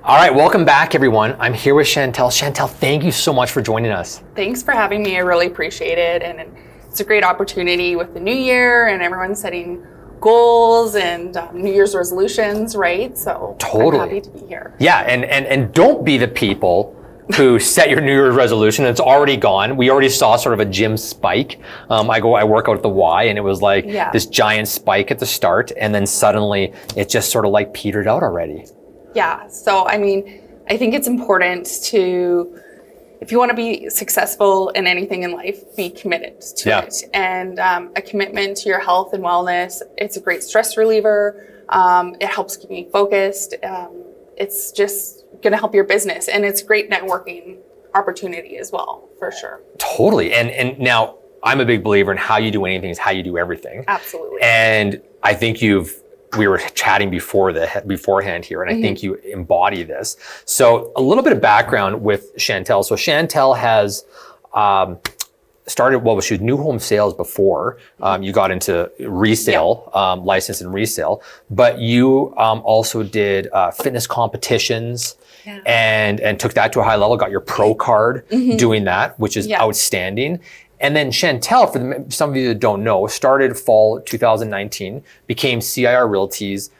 All right, welcome back, everyone. I'm here with Chantel. Chantel, thank you so much for joining us. Thanks for having me. I really appreciate it. And it's a great opportunity with the new year and everyone setting goals and New Year's resolutions, right? So totally. I'm happy to be here. Yeah, and don't be the people who set your New Year's resolution. It's already gone. We already saw sort of a gym spike. I work out at the Y, and it was like this giant spike at the start, and then suddenly it just sort of like petered out already. Yeah, so I mean, I think it's important to, if you want to be successful in anything in life, be committed to it. And a commitment to your health and wellness, it's a great stress reliever. It helps keep me focused. It's just going to help your business, and it's a great networking opportunity as well, for sure. Totally. And now I'm a big believer in how you do anything is how you do everything. Absolutely. And I think we were chatting beforehand here, and I think you embody this. So a little bit of background with Chantel. So Chantel has started, she was new home sales before you got into resale, license and resale, but you also did fitness competitions and took that to a high level, got your pro card doing that, which is outstanding. And then Chantel, for some of you that don't know, started fall 2019, became CIR Realty's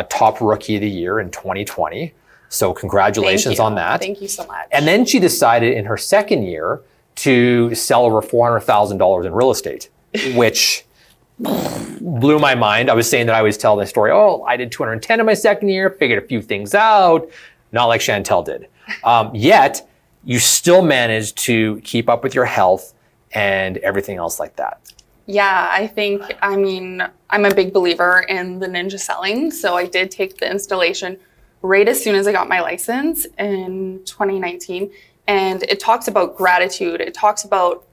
top rookie of the year in 2020. So congratulations on that. Thank you so much. And then she decided in her second year to sell over $400,000 in real estate, which blew my mind. I was saying that I always tell this story. Oh, I did 210 in my second year, figured a few things out, not like Chantel did. Yet you still managed to keep up with your health and everything else like that. Yeah, I'm a big believer in the ninja selling. So I did take the installation right as soon as I got my license in 2019. And it talks about gratitude. It talks about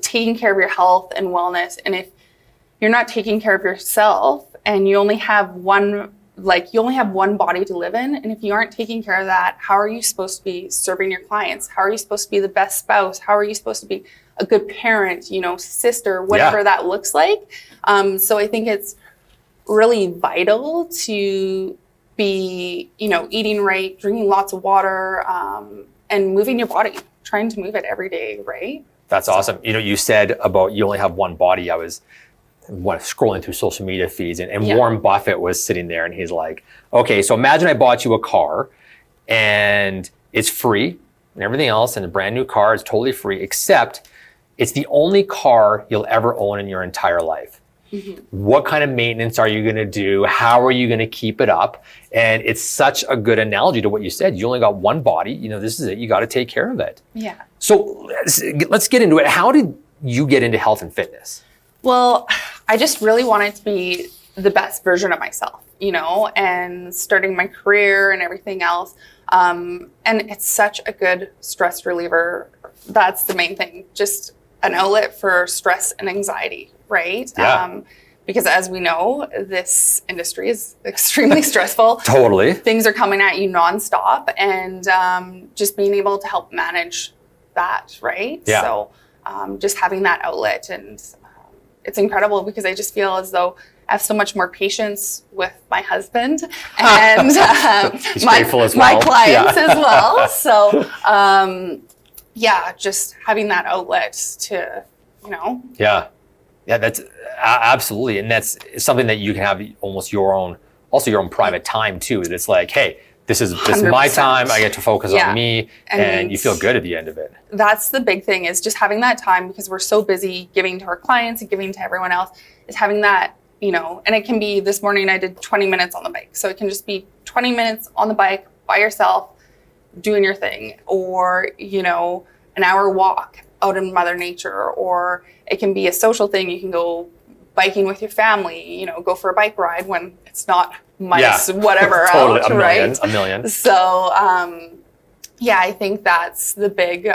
taking care of your health and wellness. And if you're not taking care of yourself and you only have one body to live in, and if you aren't taking care of that, how are you supposed to be serving your clients? How are you supposed to be the best spouse? How are you supposed to be a good parent, sister, whatever that looks like? So I think it's really vital to be, eating right, drinking lots of water, and moving your body, trying to move it every day, right? That's awesome. You said about you only have one body. I was scrolling through social media feeds, and Warren Buffett was sitting there, and he's like, okay, so imagine I bought you a car and it's free and everything else, and a brand new car is totally free, except it's the only car you'll ever own in your entire life. What kind of maintenance are you going to do? How are you going to keep it up? And it's such a good analogy to what you said. You only got one body. This is it. You got to take care of it. Yeah. So let's get into it. How did you get into health and fitness? Well, I just really wanted to be the best version of myself, and starting my career and everything else. And it's such a good stress reliever. That's the main thing. Just an outlet for stress and anxiety, right? Yeah. Because as we know, this industry is extremely stressful. Totally. Things are coming at you nonstop, and just being able to help manage that, right? Yeah. So just having that outlet, and it's incredible because I just feel as though I have so much more patience with my husband and my clients as well. So just having that outlet to, Yeah, that's absolutely. And that's something that you can have almost your own private time too. It's like, hey, this is my time. I get to focus on me, and you feel good at the end of it. That's the big thing, is just having that time, because we're so busy giving to our clients and giving to everyone else, is having that, and it can be, this morning I did 20 minutes on the bike. So it can just be 20 minutes on the bike by yourself doing your thing, or, an hour walk out in Mother Nature, or it can be a social thing. You can go biking with your family, go for a bike ride when it's not minus whatever totally. out, right? A million. So, I think that's the big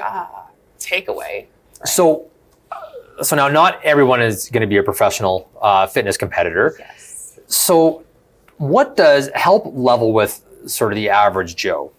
takeaway. Right? So now not everyone is going to be a professional fitness competitor. Yes. So what does help level with sort of the average Joe?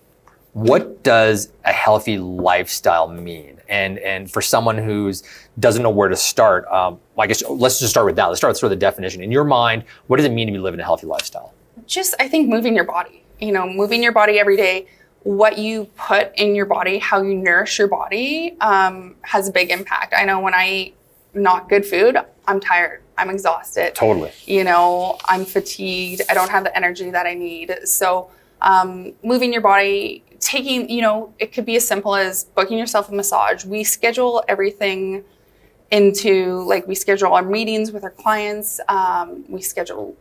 What does a healthy lifestyle mean? And for someone who's doesn't know where to start, I guess let's just start with that. Let's start with sort of the definition. In your mind, what does it mean to be living a healthy lifestyle? Just, I think, moving your body. moving your body every day, what you put in your body, how you nourish your body, has a big impact. I know when I eat not good food, I'm tired, I'm exhausted. Totally. I'm fatigued, I don't have the energy that I need. So moving your body, taking, it could be as simple as booking yourself a massage. We schedule everything into, we schedule our meetings with our clients, we schedule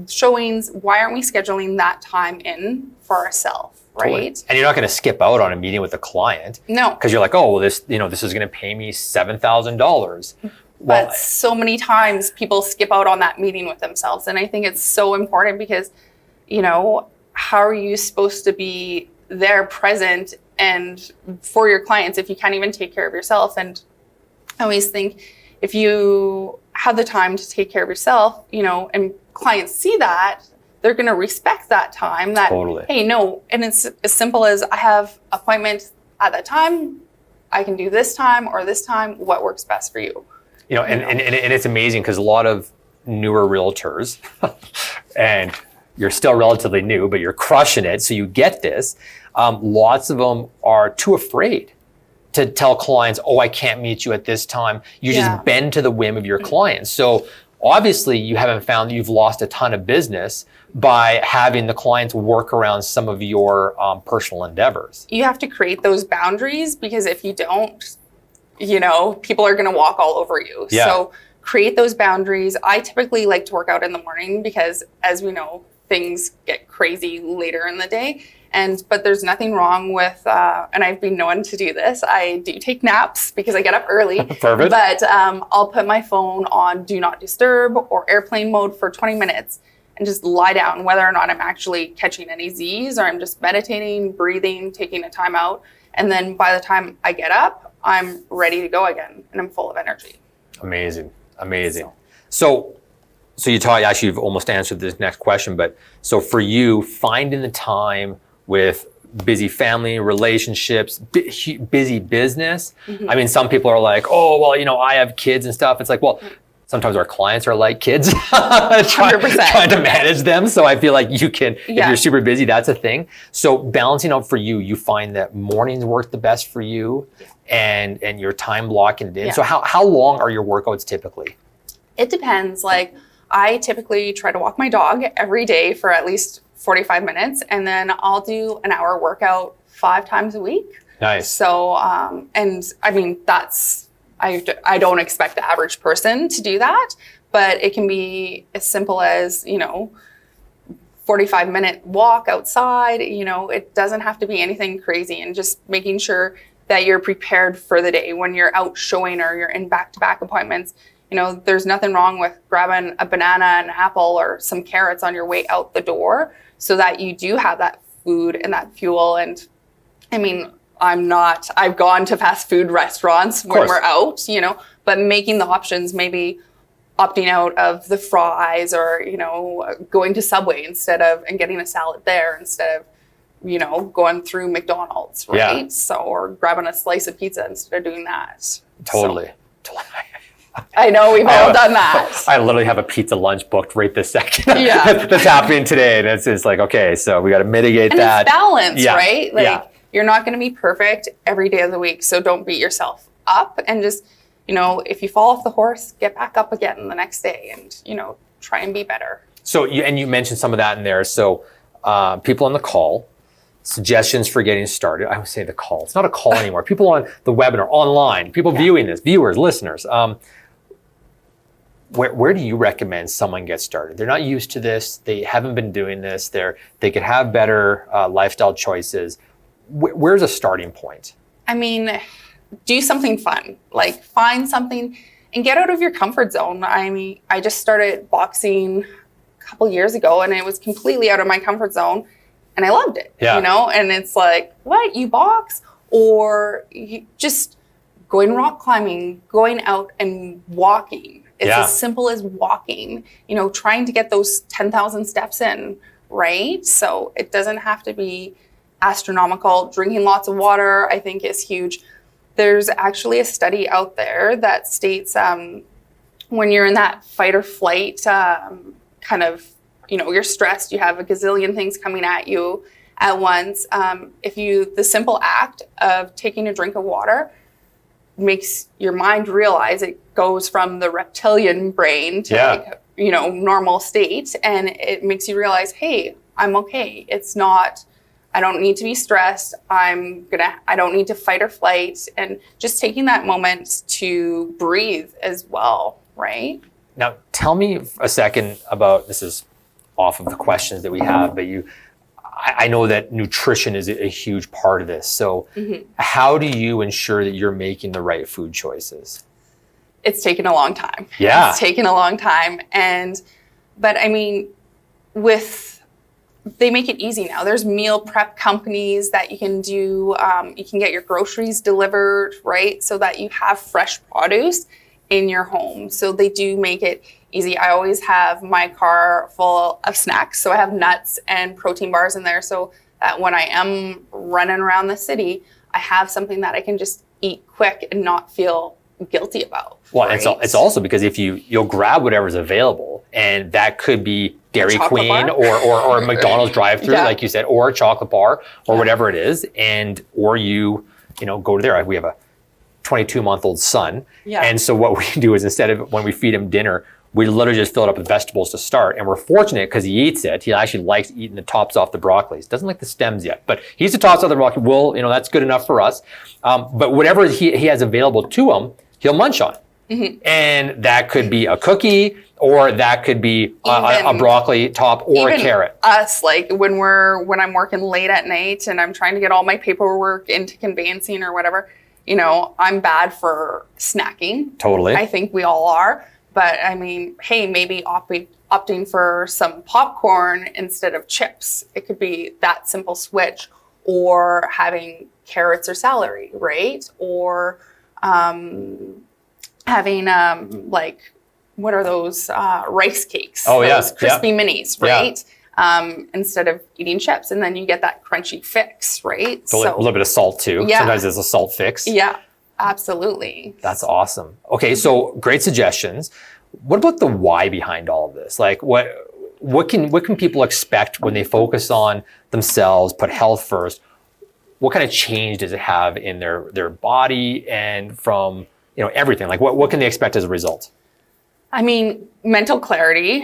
showings. Why aren't we scheduling that time in for ourselves, right? Totally. And you're not going to skip out on a meeting with a client. No. Because you're like, oh, well, this is going to pay me $7,000. But so many times people skip out on that meeting with themselves. And I think it's so important because, how are you supposed to be there present and for your clients if you can't even take care of yourself? And I always think if you have the time to take care of yourself, and clients see that, they're going to respect that time. That, totally. Hey, no, and it's as simple as I have appointments at that time. I can do this time or this time. What works best for you? And it's amazing because a lot of newer realtors, and you're still relatively new, but you're crushing it. So you get this. Lots of them are too afraid to tell clients, oh, I can't meet you at this time. You just bend to the whim of your clients. So obviously you haven't found that you've lost a ton of business by having the clients work around some of your personal endeavors. You have to create those boundaries because if you don't, people are going to walk all over you. Yeah. So create those boundaries. I typically like to work out in the morning because, as we know, things get crazy later in the day. But there's nothing wrong with, and I've been known to do this, I do take naps because I get up early. Perfect. But I'll put my phone on do not disturb or airplane mode for 20 minutes and just lie down, whether or not I'm actually catching any Z's or I'm just meditating, breathing, taking a time out. And then by the time I get up, I'm ready to go again and I'm full of energy. Amazing. So actually you've almost answered this next question, but so for you, finding the time with busy family, relationships, busy business. Mm-hmm. I mean, some people are like, oh, well, I have kids and stuff. It's like, well, sometimes our clients are like kids, trying to manage them. So I feel like you can, if you're super busy, that's a thing. So balancing out for you, you find that mornings work the best for you and you're time blocking it in. Yeah. So how long are your workouts typically? It depends. I typically try to walk my dog every day for at least 45 minutes, and then I'll do an hour workout 5 times a week. Nice. So, and I mean, I don't expect the average person to do that, but it can be as simple as, 45-minute walk outside. It doesn't have to be anything crazy, and just making sure that you're prepared for the day when you're out showing or you're in back-to-back appointments. There's nothing wrong with grabbing a banana and an apple or some carrots on your way out the door so that you do have that food and that fuel. And I mean, I've gone to fast food restaurants when we're out, but making the options, maybe opting out of the fries or, going to Subway and getting a salad there instead of, going through McDonald's, right? Yeah. So, or grabbing a slice of pizza instead of doing that. Totally. I know we've all done that. I literally have a pizza lunch booked right this second. Yeah. That's happening today. And it's like, okay, so we got to mitigate and that. It's balance, right? You're not going to be perfect every day of the week. So don't beat yourself up and just, if you fall off the horse, get back up again the next day and, try and be better. So you mentioned some of that in there. So people on the call, suggestions for getting started. I would say the call. It's not a call anymore. People on the webinar, online, people viewing this, viewers, listeners. Where do you recommend someone get started? They're not used to this. They haven't been doing this. They could have better lifestyle choices. Where's a starting point? I mean, do something fun. Find something and get out of your comfort zone. I mean, I just started boxing a couple years ago and it was completely out of my comfort zone and I loved it, and it's like, what, you box? Or you just going rock climbing, going out and walking. It's as simple as walking, trying to get those 10,000 steps in, right? So it doesn't have to be astronomical. Drinking lots of water, I think, is huge. There's actually a study out there that states when you're in that fight or flight kind of you're stressed, you have a gazillion things coming at you at once. The simple act of taking a drink of water makes your mind realize it goes from the reptilian brain to normal state. And it makes you realize, hey, I'm okay. It's not, I don't need to be stressed. I don't need to fight or flight. And just taking that moment to breathe as well, right? Now, tell me a second about, this is off of the questions that we have, but I know that nutrition is a huge part of this. So how do you ensure that you're making the right food choices? It's taken a long time. Yeah. It's taken a long time. But I mean, they make it easy now. There's meal prep companies that you can do. You can get your groceries delivered, right? So that you have fresh produce in your home. So they do make it easy. I always have my car full of snacks. So I have nuts and protein bars in there so that when I am running around the city, I have something that I can just eat quick and not feel guilty about. Well, right? it's also because if you'll grab whatever's available, and that could be Dairy Queen or McDonald's drive-through, like you said, or a chocolate bar or whatever it is, or you go to there. We have a 22-month-old son, and so what we do is instead of when we feed him dinner, we literally just fill it up with vegetables to start. And we're fortunate because he eats it. He actually likes eating the tops off the broccoli. He doesn't like the stems yet, but he eats the tops off the broccoli. Well, that's good enough for us. But whatever he has available to him, he'll munch on. And that could be a cookie, or that could be a broccoli top or a carrot. Us, like when I'm working late at night and I'm trying to get all my paperwork into conveyancing or whatever, I'm bad for snacking. Totally. I think we all are. But I mean, hey, maybe opting for some popcorn instead of chips. It could be that simple switch, or having carrots or celery, right? Or having what are those rice cakes? Those crispy minis, right? Instead of eating chips, and then you get that crunchy fix, right? A little bit of salt too. Yeah. Sometimes it's a salt fix. Yeah, absolutely. That's awesome. Okay, so great suggestions. What about the why behind all of this? Like what can people expect when they focus on themselves, put health first? What kind of change does it have in their body and from everything? Like what can they expect as a result? I mean, mental clarity.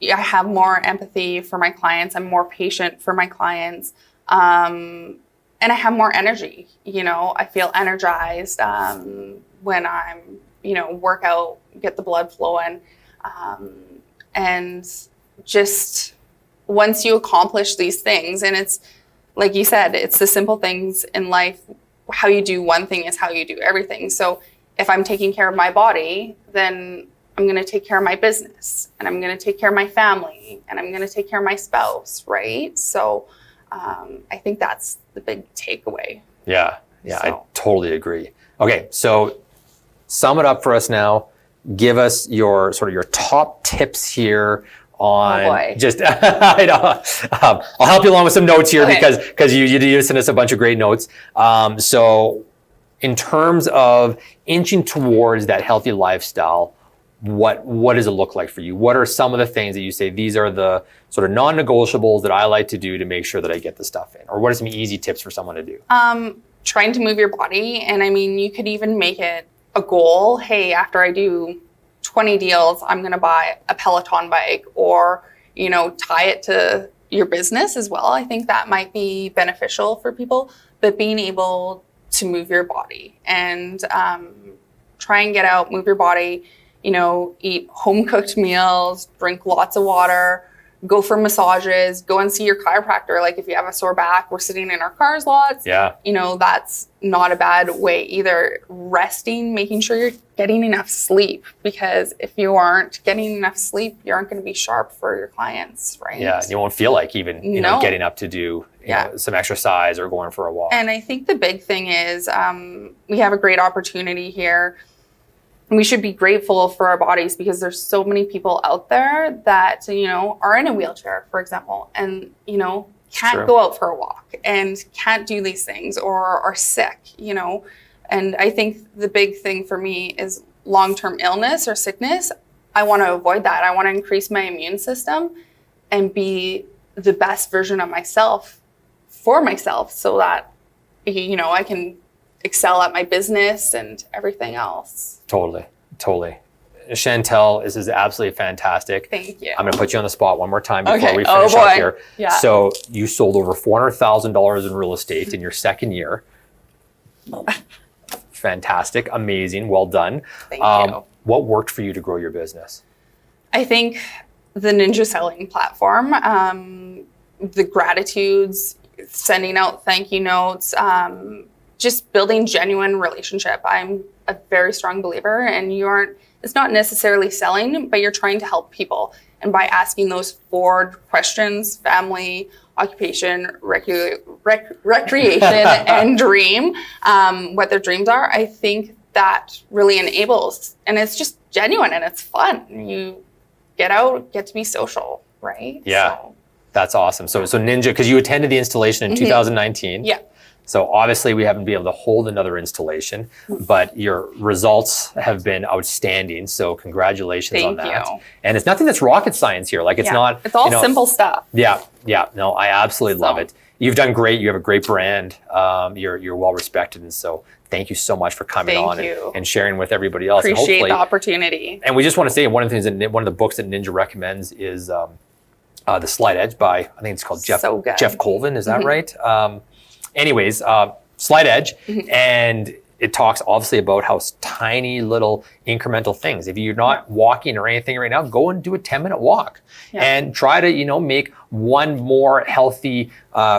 I have more empathy for my clients. I'm more patient for my clients. And I have more energy. I feel energized when I'm, work out, get the blood flowing. And just once you accomplish these things, and it's like you said, it's the simple things in life. How you do one thing is how you do everything. So if I'm taking care of my body, then I'm going to take care of my business, and I'm going to take care of my family, and I'm going to take care of my spouse, right? So I think that's the big takeaway. Yeah, I totally agree. Okay, so sum it up for us now. Give us your top tips here on just, I know, I'll help you along with some notes here because you sent us a bunch of great notes. So in terms of inching towards that healthy lifestyle, what does it look like for you? What are some of the things that you say, these are the sort of non-negotiables that I like to do to make sure that I get the stuff in? Or what are some easy tips for someone to do? Trying to move your body. And I mean, you could even make it a goal. Hey, after I do 20 deals, I'm going to buy a Peloton bike, or, tie it to your business as well. I think that might be beneficial for people, but being able to move your body and try and get out, move your body, eat home-cooked meals, drink lots of water, go for massages, go and see your chiropractor. Like if you have a sore back, we're sitting in our cars lots. Yeah. That's not a bad way either. Resting, making sure you're getting enough sleep, because if you aren't getting enough sleep, you aren't going to be sharp for your clients, right? Yeah, you won't feel like even getting up to do some exercise or going for a walk. And I think the big thing is we have a great opportunity here. We should be grateful for our bodies, because there's so many people out there that, are in a wheelchair, for example, and, can't go out for a walk and can't do these things, or are sick, And I think the big thing for me is long-term illness or sickness. I want to avoid that. I want to increase my immune system. and be the best version of myself for myself so that, you know, I can excel at my business and everything else. Totally. Chantel, this is absolutely fantastic. Thank you. I'm going to put you on the spot one more time before Okay. we finish up here. Yeah. So you sold over $400,000 in real estate in your second year. Fantastic. Amazing. Well done. Thank you. What worked for you to grow your business? I think the Ninja selling platform, the gratitudes, sending out thank you notes, just building genuine relationship. I'm a very strong believer, and it's not necessarily selling, but you're trying to help people. And by asking those 4 questions, family, occupation, recreation, and dream, what their dreams are, I think that really enables, and it's just genuine and it's fun. You get out, get to be social, right? Yeah. So, That's awesome. So Ninja, because you attended the installation in 2019. yeah. So obviously we haven't been able to hold another installation, but your results have been outstanding. So congratulations on that. Thank you. And it's nothing that's rocket science here. Like it's not. It's all simple stuff. Yeah. No, I absolutely love it. You've done great. You have a great brand. You're well respected, and so thank you so much for coming on and sharing with everybody else. Appreciate the opportunity. And we just want to say one of the things one of the books that Ninja recommends is The Slight Edge by, I think it's called Jeff Colvin. Is that right? Anyways, Slight Edge, and it talks obviously about how tiny little incremental things. If you're not walking or anything right now, go and do a 10-minute walk and try to, make one more healthy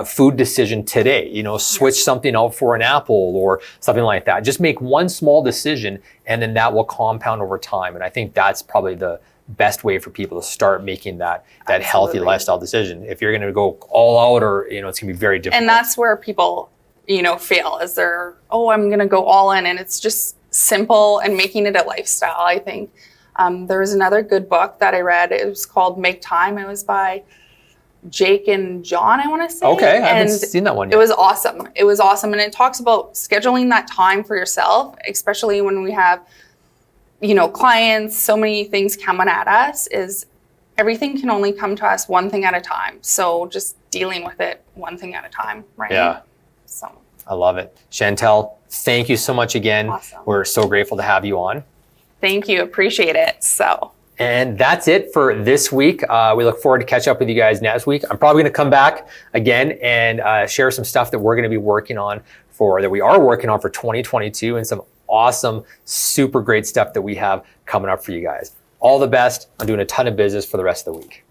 food decision today. Switch something out for an apple or something like that. Just make one small decision, and then that will compound over time. And I think that's probably the best way for people to start making that healthy lifestyle decision. If you're going to go all out, or it's going to be very difficult. And that's where people fail, is I'm going to go all in, and it's just simple and making it a lifestyle. I think there was another good book that I read. It was called Make Time. It was by Jake and John, I want to say. Okay, I haven't seen that one yet. It was awesome. And it talks about scheduling that time for yourself, especially when we have clients, so many things coming at us, is everything can only come to us one thing at a time. So just dealing with it one thing at a time, right? Yeah. So I love it. Chantel, thank you so much again. Awesome. We're so grateful to have you on. Thank you. Appreciate it. And that's it for this week. We look forward to catch up with you guys next week. I'm probably going to come back again and share some stuff that we're going to be working on for 2022, and some awesome, super great stuff that we have coming up for you guys. All the best. I'm doing a ton of business for the rest of the week.